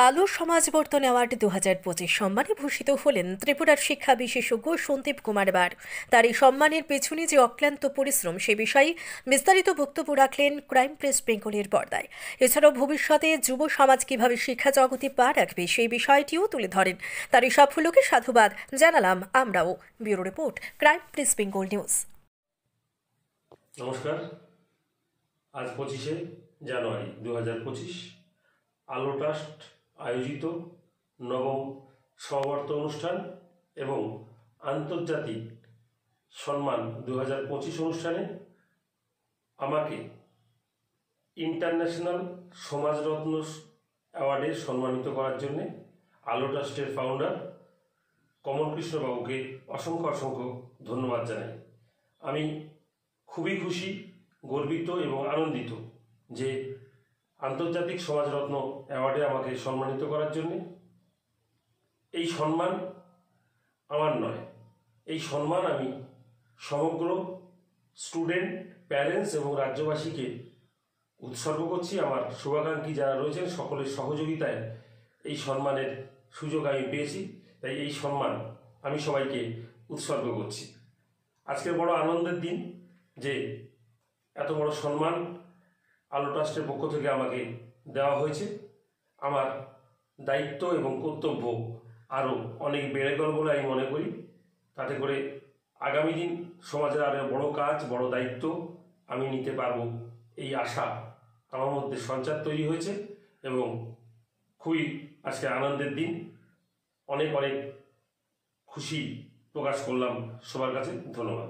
আলো সমাজবর্তন অ্যাওয়ার্ড 2025 সম্মানে ভূষিত হলেন ত্রিপুরার শিক্ষা বিশেষজ্ঞ সন্দীপ কুমার বার। তার এই সম্মানের পেছনে যে অক্লান্ত পরিশ্রম সে বিষয়ে বিস্তারিত বক্তব্য রাখলেন ক্রাইম প্রেস বেঙ্গলের পর্দায়। এছাড়াও ভবিষ্যতে যুব সমাজ কিভাবে শিক্ষা জগতে পা রাখবে সেই বিষয়টিও তুলে ধরেন। তার এই সাফল্যকে সাধুবাদ জানালাম আমরাও। Bureau report, crime press Bengal news. নমস্কার। আজ 25শে জানুয়ারি 2025 আলো ট্রাস্ট আয়োজিত নবম সমাবর্তন অনুষ্ঠান এবং আন্তর্জাতিক সম্মান 2025 অনুষ্ঠানে আমাকে ইন্টারন্যাশনাল সমাজরত্ন অ্যাওয়ার্ডে সম্মানিত করার জন্যে আলো ট্রাস্টের ফাউন্ডার কমল কৃষ্ণ বাবুকে অসংখ্য ধন্যবাদ জানাই। আমি খুবই খুশি, গর্বিত এবং আনন্দিত যে আন্তর্জাতিক সমাজরত্ন অ্যাওয়ার্ডে আমাকে সম্মানিত করার জন্য। এই সম্মান আমার নয়, এই সম্মান আমি সমগ্র স্টুডেন্ট, প্যারেন্টস এবং রাজ্যবাসীকে উৎসর্গ করছি। আমার শুভাকাঙ্ক্ষী যারা রয়েছেন সকলের সহযোগিতায় এই সম্মানের সুযোগ আমি পেয়েছি, তাই এই সম্মান আমি সবাইকে উৎসর্গ করছি। আজকের বড় আনন্দের দিন যে এত বড় সম্মান আলো ট্রাস্টের পক্ষ থেকে আমাকে দেওয়া হয়েছে। আমার দায়িত্ব এবং কর্তব্য আরও অনেক বেড়ে গেল বলে আমি মনে করি। তাতে করে আগামী দিন সমাজের আরও বড় কাজ, বড় দায়িত্ব আমি নিতে পারবো, এই আশা আমার মধ্যে সঞ্চার তৈরি হয়েছে এবং খুবই আজকে আনন্দের দিন। অনেক খুশি প্রকাশ করলাম সবার কাছে। ধন্যবাদ।